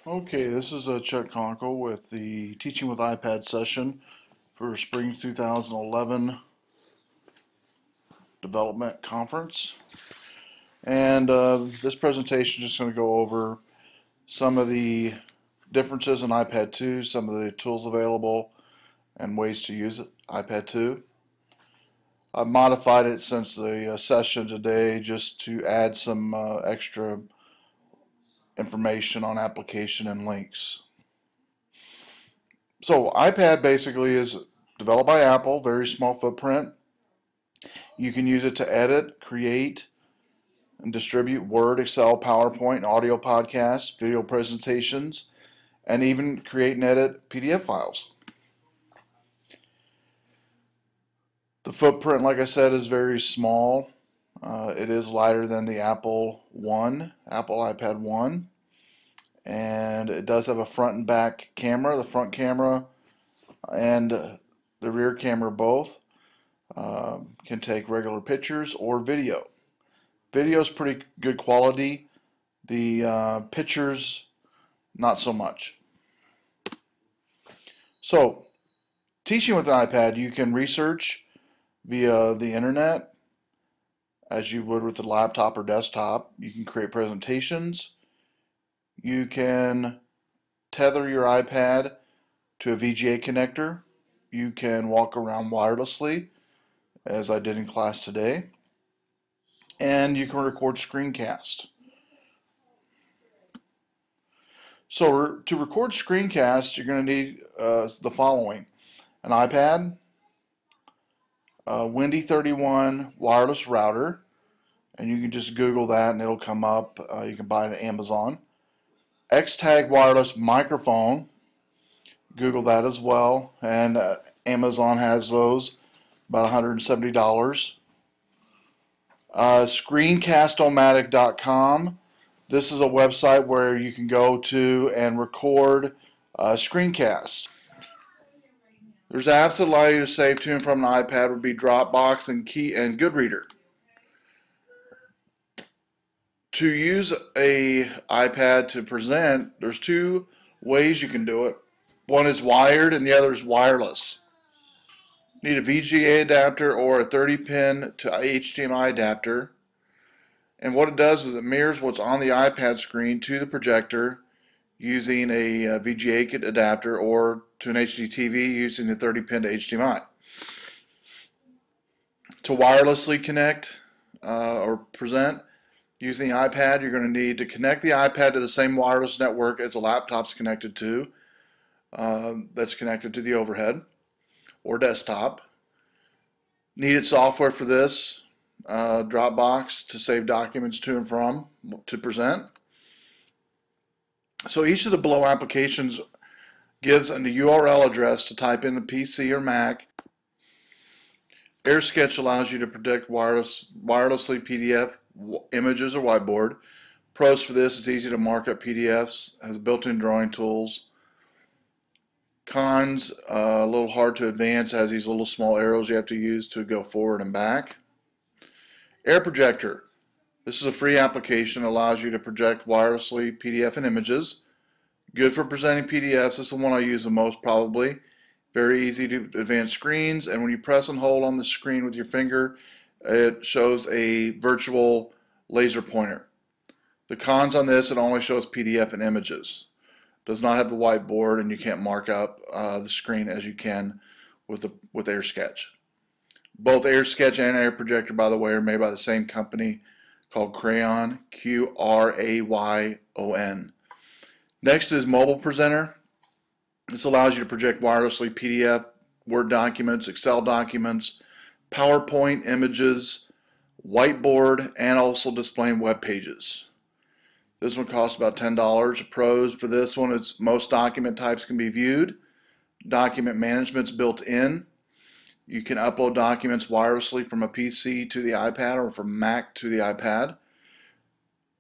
Okay, this is Chuck Conkle with the Teaching with iPad session for Spring 2011 Development Conference. And this presentation is just going to go over some of the differences in iPad 2, some of the tools available, and ways to use iPad 2. I've modified it since the session today just to add some extra information on application and links. So iPad basically is developed by Apple, very small footprint. You can use it to edit, create, and distribute Word, Excel, PowerPoint, and audio podcasts, video presentations, and even create and edit PDF files. The footprint, like I said, is very small. It is lighter than the Apple iPad 1. And it does have a front and back camera. The front camera and the rear camera both can take regular pictures or video. Video is pretty good quality. The pictures, not so much. So, teaching with an iPad, you can research via the internet as you would with a laptop or desktop. You can create presentations. You can tether your iPad to a VGA connector. You can walk around wirelessly, as I did in class today. And you can record screencasts. So to record screencasts, you're going to need the following: an iPad, a Windy 31 wireless router, and you can just Google that and it'll come up. You can buy it at Amazon. X-Tag wireless microphone, Google that as well, and Amazon has those, about $170. Screencastomatic.com. This is a website where you can go to and record screencasts. There's apps that allow you to save to and from an iPad would be Dropbox and Goodreader. To use a iPad to present, there's two ways you can do it. One is wired and the other is wireless. You need a VGA adapter or a 30-pin to HDMI adapter. And what it does is it mirrors what's on the iPad screen to the projector using a VGA adapter, or to an HD TV using a 30-pin to HDMI. To wirelessly connect or present using the iPad, you're going to need to connect the iPad to the same wireless network as the laptop's connected to, that's connected to the overhead or desktop. Needed software for this: Dropbox to save documents to and from to present. So each of the below applications gives a URL address to type in the PC or Mac. AirSketch allows you to predict wirelessly PDF images or whiteboard. Pros for this: it's easy to mark up PDFs, has built-in drawing tools. Cons, a little hard to advance, has these little small arrows you have to use to go forward and back. Air Projector. This is a free application that allows you to project wirelessly PDF and images. Good for presenting PDFs. This is the one I use the most probably. Very easy to advance screens, and when you press and hold on the screen with your finger, it shows a virtual laser pointer. The cons on this: it only shows PDF and images. Does not have the whiteboard, and you can't mark up the screen as you can with AirSketch. Both AirSketch and Air Projector, by the way, are made by the same company called Crayon, Qrayon. Next is Mobile Presenter. This allows you to project wirelessly PDF, Word documents, Excel documents, PowerPoint images, whiteboard, and also displaying web pages. This one costs about $10. Pros for this one is most document types can be viewed. Document management's built in. You can upload documents wirelessly from a PC to the iPad or from Mac to the iPad.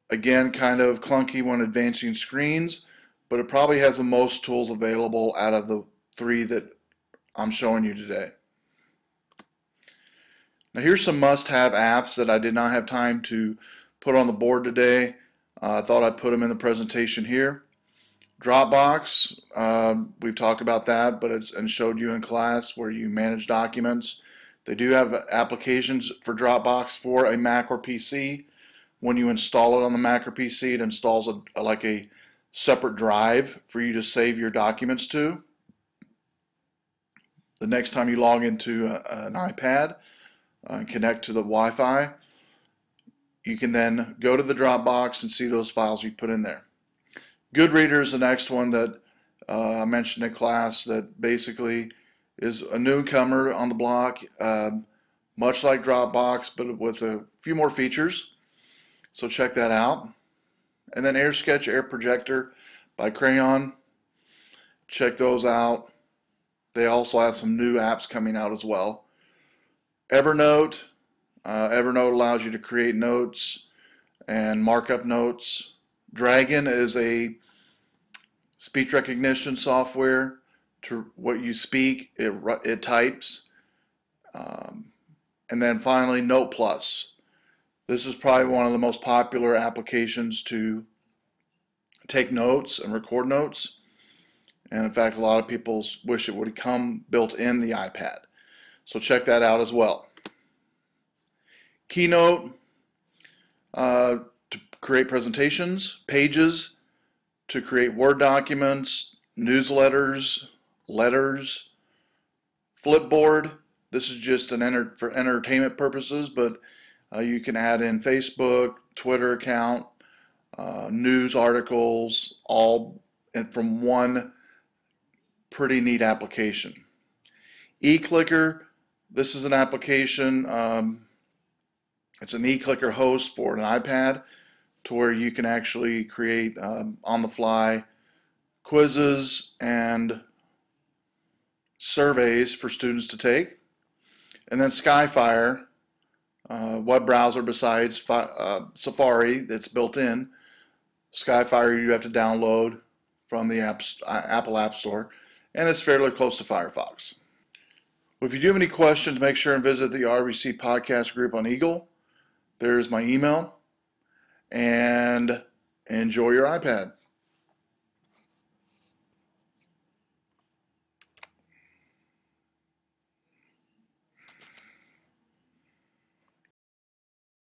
Again, kind of clunky when advancing screens, but it probably has the most tools available out of the three that I'm showing you today. Now here's some must-have apps that I did not have time to put on the board today. I thought I'd put them in the presentation here. Dropbox, we've talked about that, but and showed you in class where you manage documents. They do have applications for Dropbox for a Mac or PC. When you install it on the Mac or PC, it installs like a separate drive for you to save your documents to. The next time you log into an iPad and connect to the Wi-Fi, you can then go to the Dropbox and see those files you put in there. Goodreader is the next one that I mentioned in class that basically is a newcomer on the block, much like Dropbox, but with a few more features. So check that out. And then Sketch, Air Projector by Crayon. Check those out. They also have some new apps coming out as well. Evernote. Evernote allows you to create notes and mark up notes. Dragon is a speech recognition software. To what you speak, it types. And then finally, Note Plus. This is probably one of the most popular applications to take notes and record notes. And in fact, a lot of people wish it would come built in the iPad. So check that out as well. Keynote to create presentations, Pages to create Word documents, newsletters, letters, Flipboard. This is just for entertainment purposes, but you can add in Facebook, Twitter account, news articles, all from one pretty neat application. eClicker, this is an application, it's an eClicker host for an iPad to where you can actually create on the fly quizzes and surveys for students to take. And then Skyfire, web browser besides Safari that's built in. Skyfire you have to download from the Apple App Store, and it's fairly close to Firefox. Well, if you do have any questions, make sure and visit the RBC podcast group on Eagle. There's my email, and enjoy your iPad.